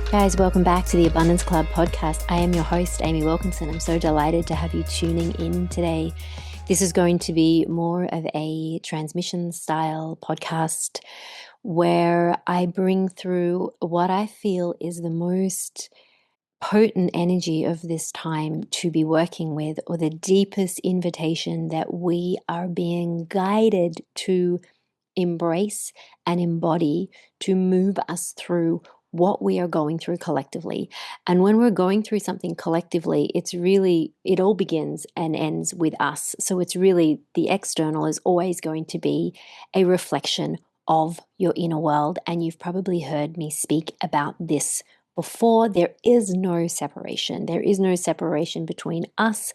Guys, welcome back to the Abundance Club podcast. I am your host, Amy Wilkinson. I'm so delighted to have you tuning in today. This is going to be more of a transmission style podcast where I bring through what I feel is the most potent energy of this time to be working with, or the deepest invitation that we are being guided to embrace and embody to move us through what we are going through collectively. And when we're going through something collectively, it all begins and ends with us. So it's really, the external is always going to be a reflection of your inner world. And you've probably heard me speak about this before. There is no separation. There is no separation between us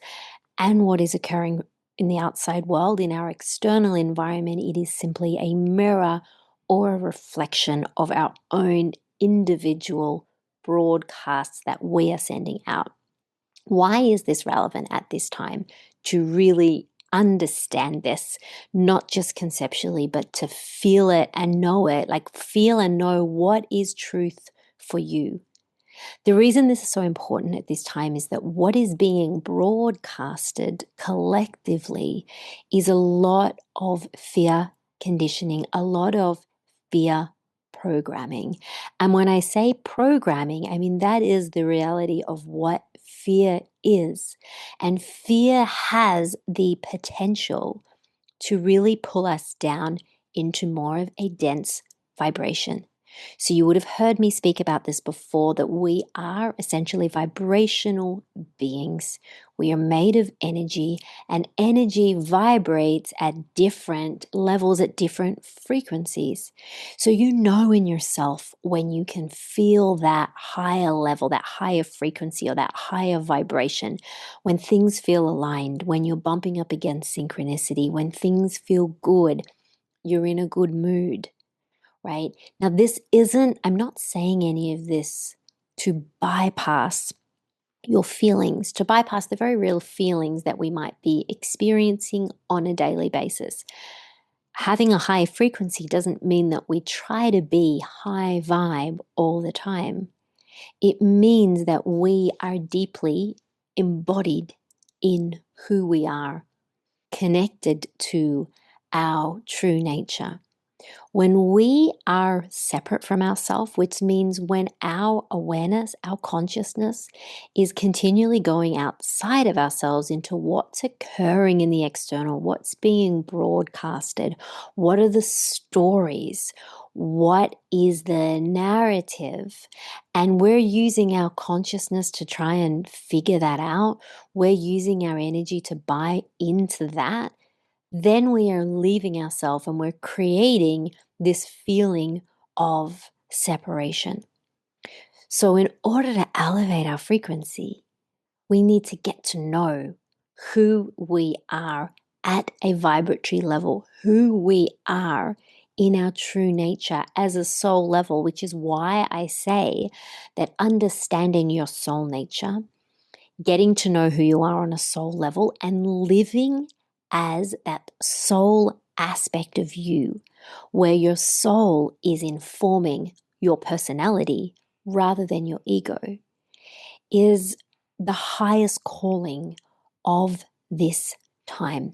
and what is occurring in the outside world, in our external environment. It is simply a mirror or a reflection of our own individual broadcasts that we are sending out. Why is this relevant at this time? To really understand this, not just conceptually, but to feel it and know it, like feel and know what is truth for you. The reason this is so important at this time is that what is being broadcasted collectively is a lot of fear conditioning, a lot of fear programming. And when I say programming, I mean that is the reality of what fear is. And fear has the potential to really pull us down into more of a dense vibration. So you would have heard me speak about this before, that we are essentially vibrational beings. We are made of energy, and energy vibrates at different levels, at different frequencies. So you know in yourself when you can feel that higher level, that higher frequency, or that higher vibration, when things feel aligned, when you're bumping up against synchronicity, when things feel good, you're in a good mood. Right? Now, I'm not saying any of this to bypass your feelings, to bypass the very real feelings that we might be experiencing on a daily basis. Having a high frequency doesn't mean that we try to be high vibe all the time. It means that we are deeply embodied in who we are, connected to our true nature. When we are separate from ourselves, which means when our awareness, our consciousness is continually going outside of ourselves into what's occurring in the external, what's being broadcasted, what are the stories, what is the narrative, and we're using our consciousness to try and figure that out, we're using our energy to buy into that, then we are leaving ourselves and we're creating this feeling of separation. So in order to elevate our frequency, we need to get to know who we are at a vibratory level, who we are in our true nature as a soul level, which is why I say that understanding your soul nature, getting to know who you are on a soul level, and living as that soul aspect of you, where your soul is informing your personality rather than your ego, is the highest calling of this time.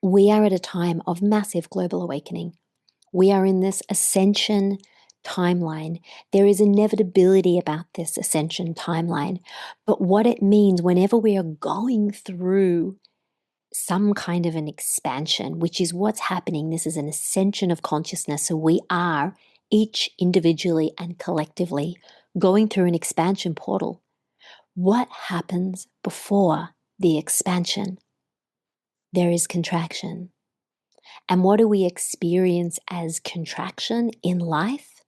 We are at a time of massive global awakening. We are in this ascension timeline. There is inevitability about this ascension timeline. But what it means whenever we are going through some kind of an expansion, which is what's happening, this is an ascension of consciousness. So we are each individually and collectively going through an expansion portal. What happens before the expansion? There is contraction. And what do we experience as contraction in life?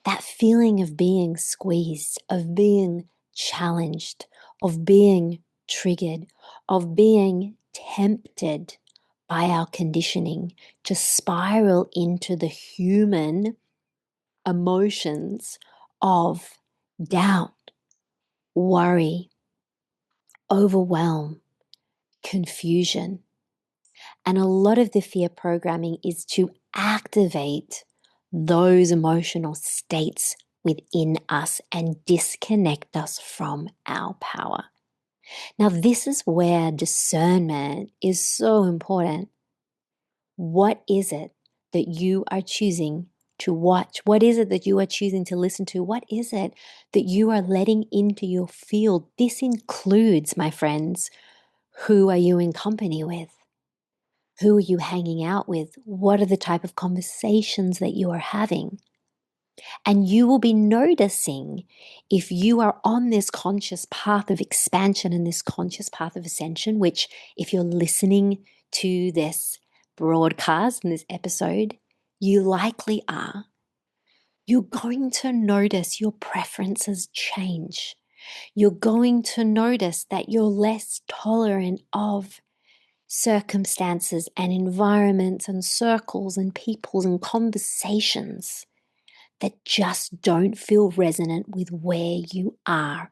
That feeling of being squeezed, of being challenged, of being triggered, of being tempted by our conditioning to spiral into the human emotions of doubt, worry, overwhelm, confusion. And a lot of the fear programming is to activate those emotional states within us and disconnect us from our power. Now, this is where discernment is so important. What is it that you are choosing to watch? What is it that you are choosing to listen to? What is it that you are letting into your field? This includes, my friends, who are you in company with? Who are you hanging out with? What are the type of conversations that you are having? And you will be noticing if you are on this conscious path of expansion and this conscious path of ascension, which if you're listening to this broadcast and this episode, you likely are, you're going to notice your preferences change. You're going to notice that you're less tolerant of circumstances and environments and circles and peoples and conversations that just don't feel resonant with where you are,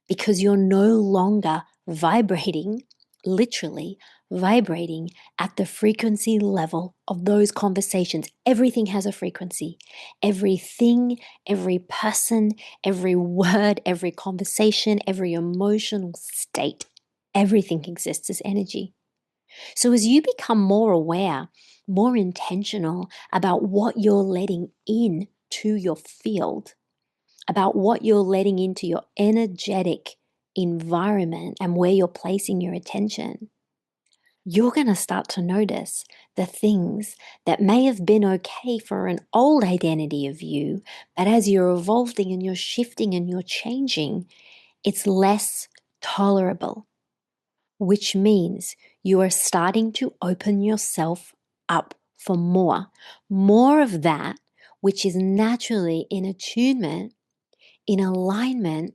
because you're no longer vibrating, literally vibrating at the frequency level of those conversations. Everything has a frequency. Everything, every person, every word, every conversation, every emotional state, everything exists as energy. So as you become more aware, more intentional about what you're letting in to your field, about what you're letting into your energetic environment and where you're placing your attention, you're going to start to notice the things that may have been okay for an old identity of you, but as you're evolving and you're shifting and you're changing, it's less tolerable, which means you are starting to open yourself up for more of that, which is naturally in attunement, in alignment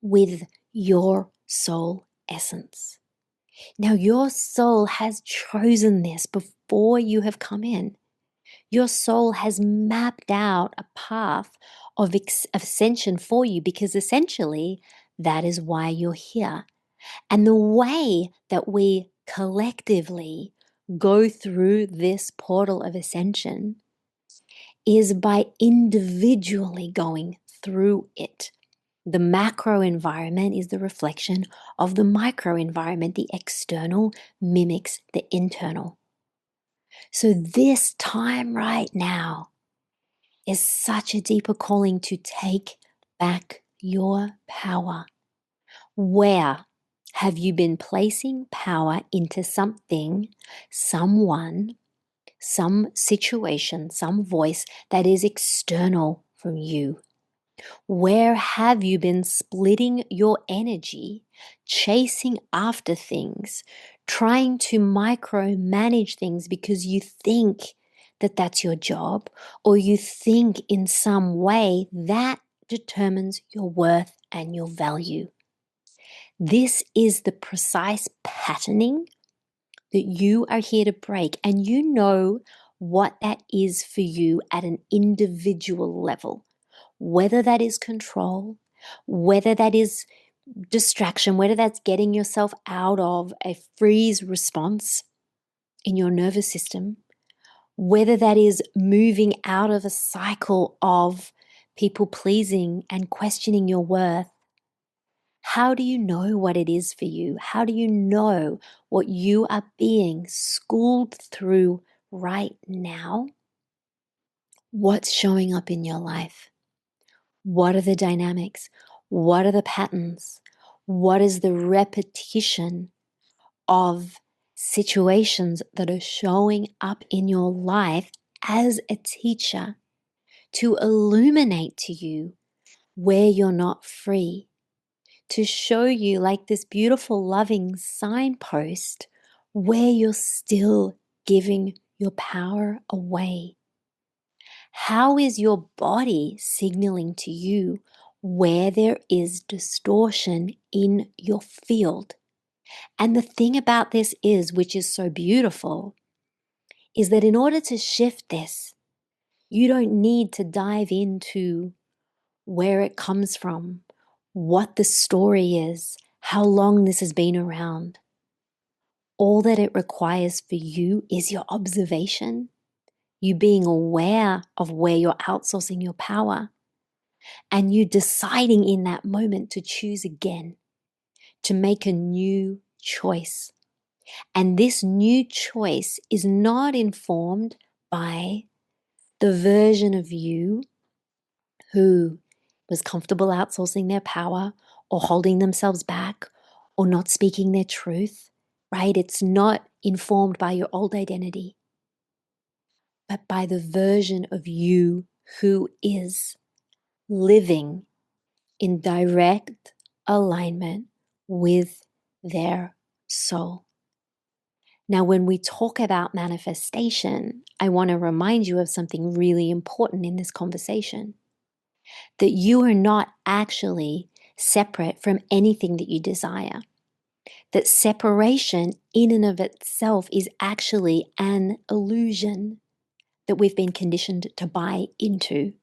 with your soul essence. Now, your soul has chosen this before you have come in. Your soul has mapped out a path of ascension for you, because essentially that is why you're here. And the way that we collectively go through this portal of ascension is by individually going through it. The macro environment is the reflection of the micro environment. The external mimics the internal. So this time right now is such a deeper calling to take back your power. Where have you been placing power into something, someone, some situation, some voice that is external from you? Where have you been splitting your energy, chasing after things, trying to micromanage things because you think that that's your job, or you think in some way that determines your worth and your value? This is the precise patterning that you are here to break, and you know what that is for you at an individual level. Whether that is control, whether that is distraction, whether that's getting yourself out of a freeze response in your nervous system, whether that is moving out of a cycle of people pleasing and questioning your worth. How do you know what it is for you? How do you know what you are being schooled through right now? What's showing up in your life? What are the dynamics? What are the patterns? What is the repetition of situations that are showing up in your life as a teacher to illuminate to you where you're not free, to show you, like this beautiful, loving signpost, where you're still giving your power away? How is your body signaling to you where there is distortion in your field? And the thing about this is, which is so beautiful, is that in order to shift this, you don't need to dive into where it comes from, what the story is, how long this has been around. All that it requires for you is your observation, you being aware of where you're outsourcing your power, and you deciding in that moment to choose again, to make a new choice. And this new choice is not informed by the version of you who was comfortable outsourcing their power or holding themselves back or not speaking their truth, right? It's not informed by your old identity, but by the version of you who is living in direct alignment with their soul. Now, when we talk about manifestation, I want to remind you of something really important in this conversation, that you are not actually separate from anything that you desire. That separation in and of itself is actually an illusion that we've been conditioned to buy into,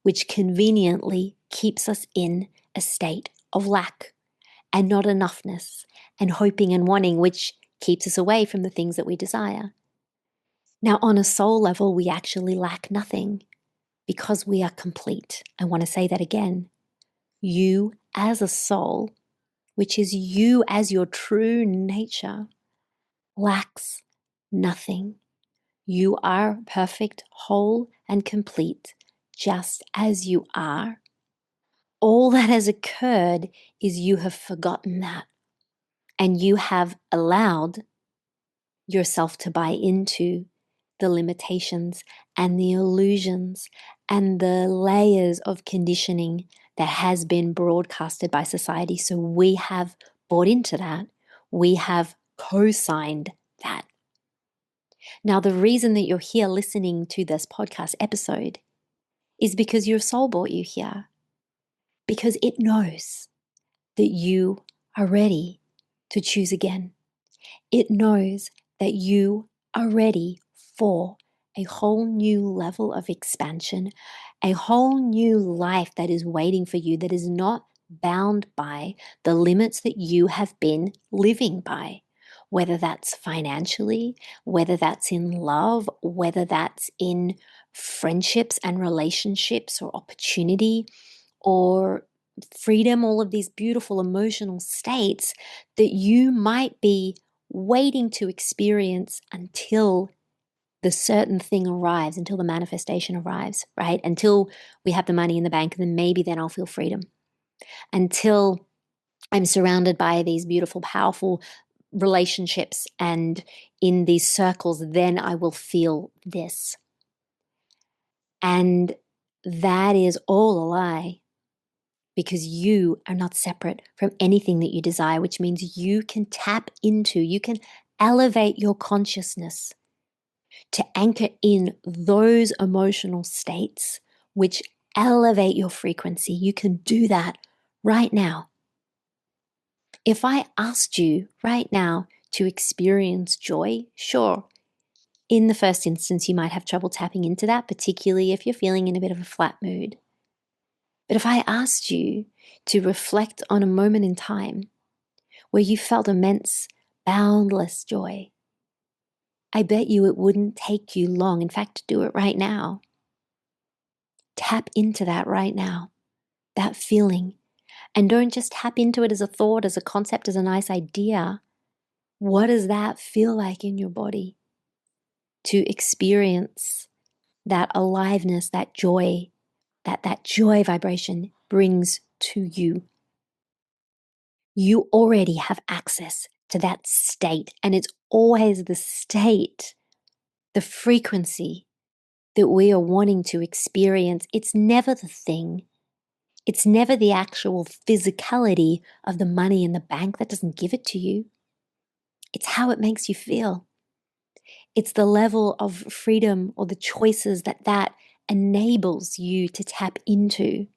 which conveniently keeps us in a state of lack and not enoughness and hoping and wanting, which keeps us away from the things that we desire. Now, on a soul level, we actually lack nothing because we are complete. I want to say that again. You as a soul, which is you as your true nature, lacks nothing. You are perfect, whole, and complete, just as you are. All that has occurred is you have forgotten that, and you have allowed yourself to buy into the limitations and the illusions and the layers of conditioning that has been broadcasted by society. So we have bought into that. We have co-signed that. Now, the reason that you're here listening to this podcast episode is because your soul brought you here, because it knows that you are ready to choose again. It knows that you are ready for a whole new level of expansion, a whole new life that is waiting for you, that is not bound by the limits that you have been living by, whether that's financially, whether that's in love, whether that's in friendships and relationships or opportunity or freedom, all of these beautiful emotional states that you might be waiting to experience until the certain thing arrives, until the manifestation arrives, right? Until we have the money in the bank, and then maybe then I'll feel freedom. Until I'm surrounded by these beautiful, powerful relationships and in these circles, then I will feel this. And that is all a lie, because you are not separate from anything that you desire, which means you can tap into, you can elevate your consciousness to anchor in those emotional states which elevate your frequency. You can do that right now. If I asked you right now to experience joy, sure, in the first instance, you might have trouble tapping into that, particularly if you're feeling in a bit of a flat mood. But if I asked you to reflect on a moment in time where you felt immense, boundless joy, I bet you it wouldn't take you long. In fact, do it right now. Tap into that right now, that feeling. And don't just tap into it as a thought, as a concept, as a nice idea. What does that feel like in your body to experience that aliveness, that joy, that joy vibration brings to you? You already have access to that state, and it's always the state, the frequency that we are wanting to experience. It's never the thing. It's never the actual physicality of the money in the bank that doesn't give it to you. It's how it makes you feel. It's the level of freedom or the choices that enables you to tap into.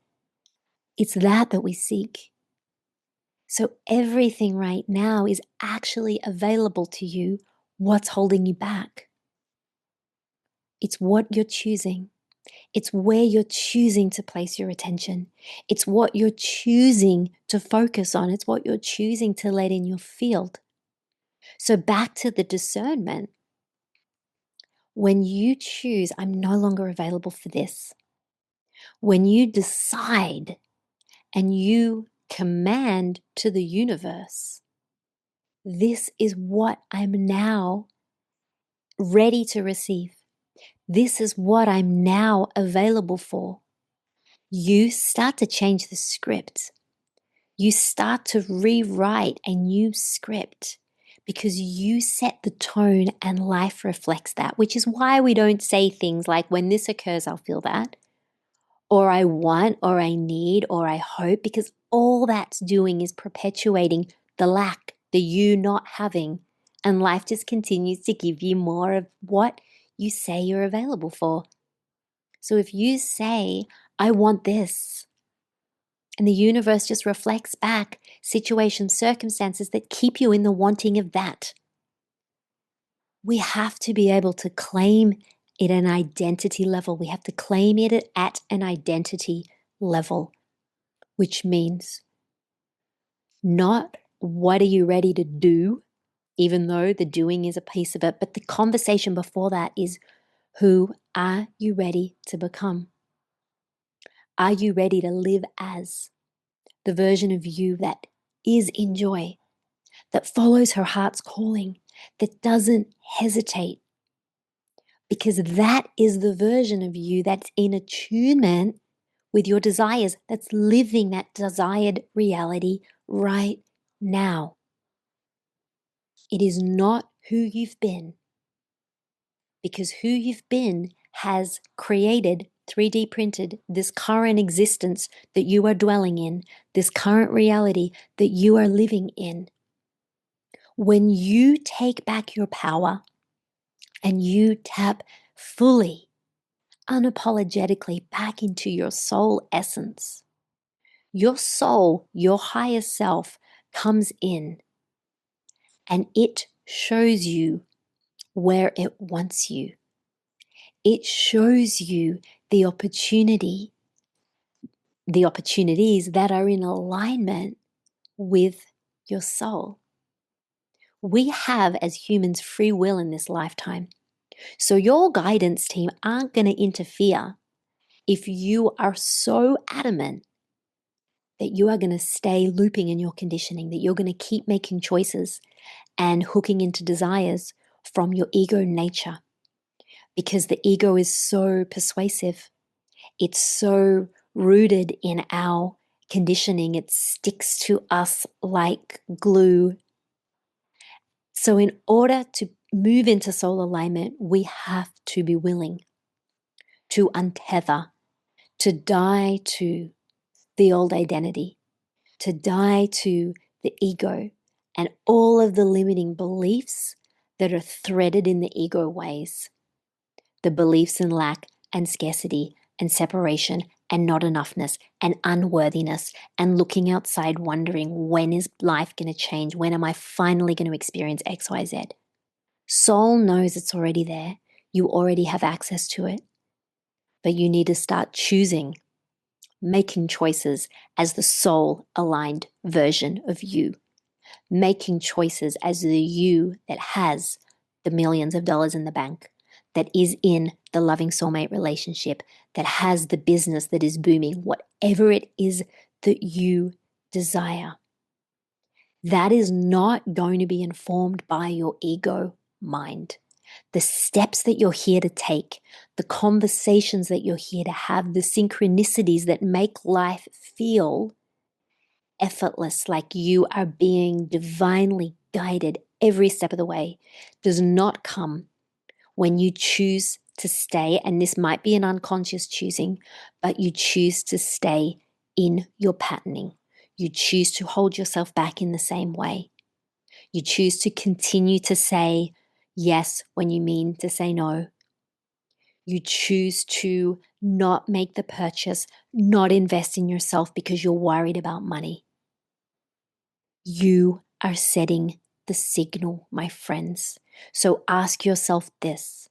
It's that we seek. So everything right now is actually available to you. What's holding you back? It's what you're choosing. It's where you're choosing to place your attention. It's what you're choosing to focus on. It's what you're choosing to let in your field. So back to the discernment. When you choose, I'm no longer available for this. When you decide and you command to the universe, this is what I'm now ready to receive. This is what I'm now available for. You start to change the script. You start to rewrite a new script because you set the tone and life reflects that, which is why we don't say things like, when this occurs, I'll feel that, or I want, or I need, or I hope, because all that's doing is perpetuating the lack, the you not having, and life just continues to give you more of what you say you're available for. So if you say, I want this, and the universe just reflects back situations, circumstances that keep you in the wanting of that. We have to be able to claim it at an identity level. We have to claim it at an identity level, which means not what are you ready to do, even though the doing is a piece of it, but the conversation before that is, who are you ready to become? Are you ready to live as the version of you that is in joy, that follows her heart's calling, that doesn't hesitate? Because that is the version of you that's in attunement with your desires, that's living that desired reality right now. It is not who you've been, because who you've been has created, 3D printed, this current existence that you are dwelling in, this current reality that you are living in. When you take back your power and you tap fully, unapologetically back into your soul essence, your soul, your higher self, comes in and it shows you where it wants you. It shows you the opportunities that are in alignment with your soul. We have, as humans, free will in this lifetime. So your guidance team aren't going to interfere if you are so adamant that you are going to stay looping in your conditioning, that you're going to keep making choices and hooking into desires from your ego nature. Because the ego is so persuasive. It's so rooted in our conditioning. It sticks to us like glue. So in order to move into soul alignment, we have to be willing to untether, to die to the old identity, to die to the ego and all of the limiting beliefs that are threaded in the ego ways. The beliefs in lack and scarcity and separation and not enoughness and unworthiness and looking outside wondering, when is life going to change? When am I finally going to experience X, Y, Z? Soul knows it's already there. You already have access to it. But you need to start choosing, making choices as the soul aligned version of you, making choices as the you that has the millions of dollars in the bank, that is in the loving soulmate relationship, that has the business that is booming, whatever it is that you desire. That is not going to be informed by your ego mind. The steps that you're here to take, the conversations that you're here to have, the synchronicities that make life feel effortless, like you are being divinely guided every step of the way, does not come when you choose to stay, and this might be an unconscious choosing, but you choose to stay in your patterning. You choose to hold yourself back in the same way. You choose to continue to say yes when you mean to say no. You choose to not make the purchase, not invest in yourself because you're worried about money. You are setting the signal, my friends. So ask yourself this.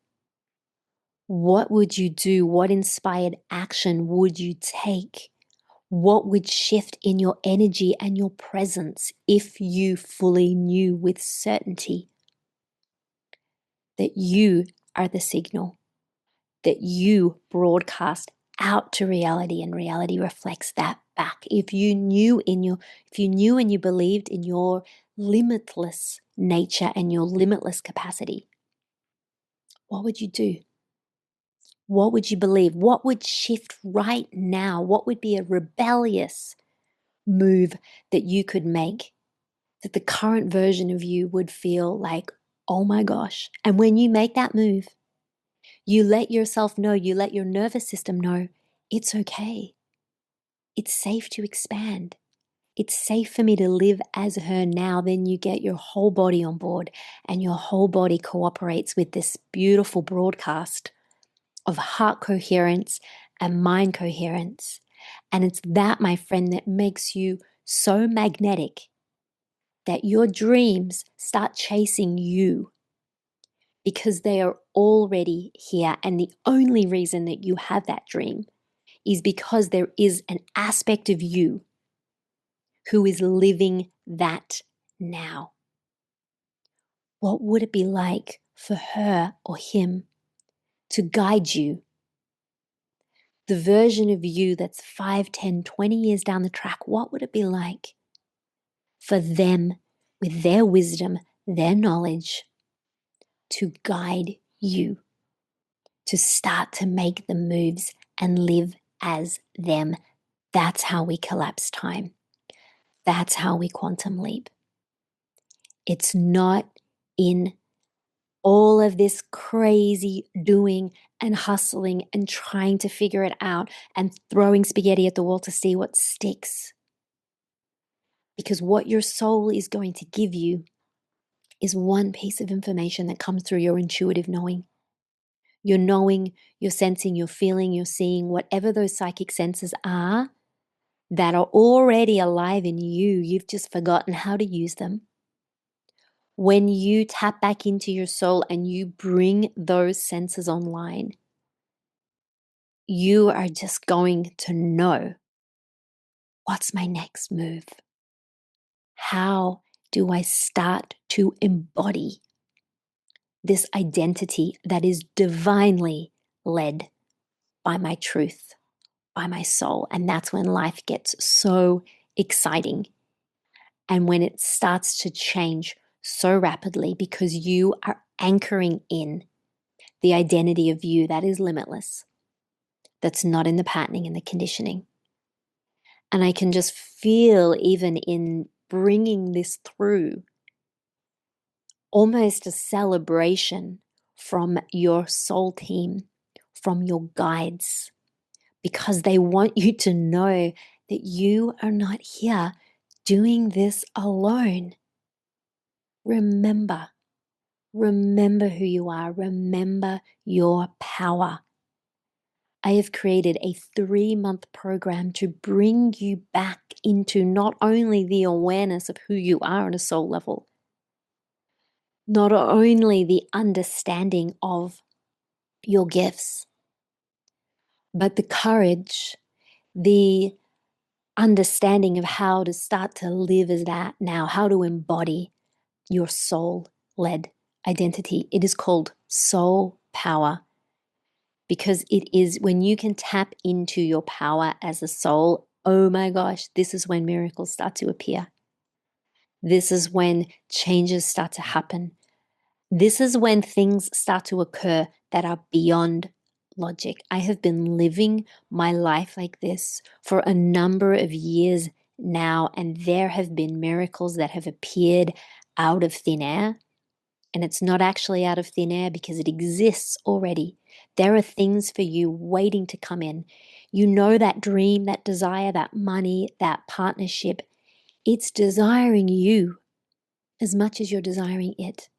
What would you do? What inspired action would you take? What would shift in your energy and your presence if you fully knew with certainty that you are the signal, that you broadcast out to reality, and reality reflects that back. If you knew and you believed in your limitless nature and your limitless capacity, what would you do? What would you believe? What would shift right now? What would be a rebellious move that you could make that the current version of you would feel like, oh my gosh? And when you make that move, you let yourself know, you let your nervous system know it's okay. It's safe to expand. It's safe for me to live as her now. Then you get your whole body on board, and your whole body cooperates with this beautiful broadcast of heart coherence and mind coherence. And it's that, my friend, that makes you so magnetic that your dreams start chasing you because they are already here. And the only reason that you have that dream is because there is an aspect of you who is living that now. What would it be like for her or him to guide you? The version of you that's 5, 10, 20 years down the track, what would it be like for them, with their wisdom, their knowledge, to guide you to start to make the moves and live as them? That's how we collapse time. That's how we quantum leap. It's not in all of this crazy doing and hustling and trying to figure it out and throwing spaghetti at the wall to see what sticks. Because what your soul is going to give you is one piece of information that comes through your intuitive knowing. Your knowing, your sensing, your feeling, your seeing, whatever those psychic senses are that are already alive in you, you've just forgotten how to use them. When you tap back into your soul and you bring those senses online, you are just going to know, what's my next move? How do I start to embody this identity that is divinely led by my truth, by my soul? And that's when life gets so exciting. And when it starts to change so rapidly, because you are anchoring in the identity of you that is limitless, that's not in the patterning and the conditioning. And I can just feel, even in bringing this through, almost a celebration from your soul team, from your guides, because they want you to know that you are not here doing this alone. Remember who you are. Remember your power. I have created a 3-month program to bring you back into not only the awareness of who you are on a soul level, not only the understanding of your gifts, but the courage, the understanding of how to start to live as that now, how to embody your soul-led identity. It is called soul power, because it is when you can tap into your power as a soul. Oh my gosh, this is when miracles start to appear. This is when changes start to happen. This is when things start to occur that are beyond logic. I have been living my life like this for a number of years now, and there have been miracles that have appeared out of thin air. And it's not actually out of thin air, because it exists already. There are things for you waiting to come in. You know, that dream, that desire, that money, that partnership, it's desiring you as much as you're desiring it.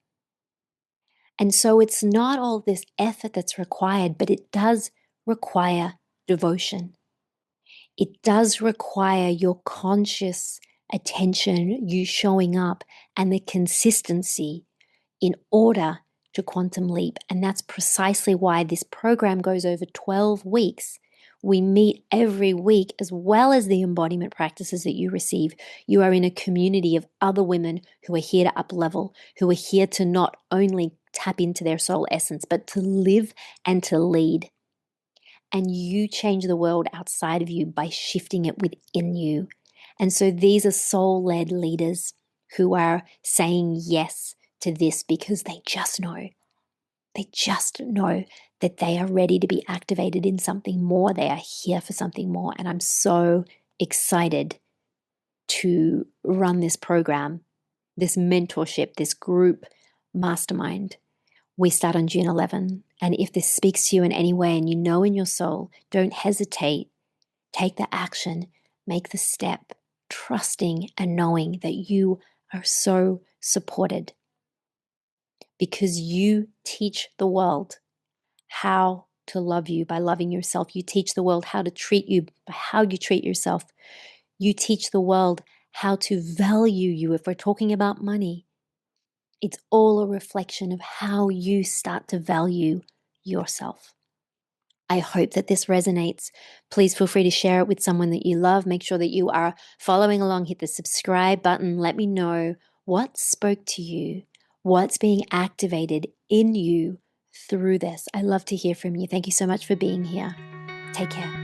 And so it's not all this effort that's required, but it does require devotion. It does require your conscious attention, you showing up, and the consistency in order to quantum leap. And that's precisely why this program goes over 12 weeks. We meet every week, as well as the embodiment practices that you receive. You are in a community of other women who are here to up level, who are here to not only tap into their soul essence, but to live and to lead. and you change the world outside of you by shifting it within you. And so these are soul-led leaders who are saying yes to this because they just know. They just know that they are ready to be activated in something more. They are here for something more. And I'm so excited to run this program, this mentorship, this group mastermind. We start on June 11. And if this speaks to you in any way and you know in your soul, don't hesitate. Take the action, make the step, trusting and knowing that you are so supported because you teach the world how to love you by loving yourself. You teach the world how to treat you by how you treat yourself. You teach the world how to value you. If we're talking about money, it's all a reflection of how you start to value yourself. I hope that this resonates. Please feel free to share it with someone that you love. Make sure that you are following along. Hit the subscribe button. Let me know what spoke to you, what's being activated in you through this. I love to hear from you. Thank you so much for being here. Take care.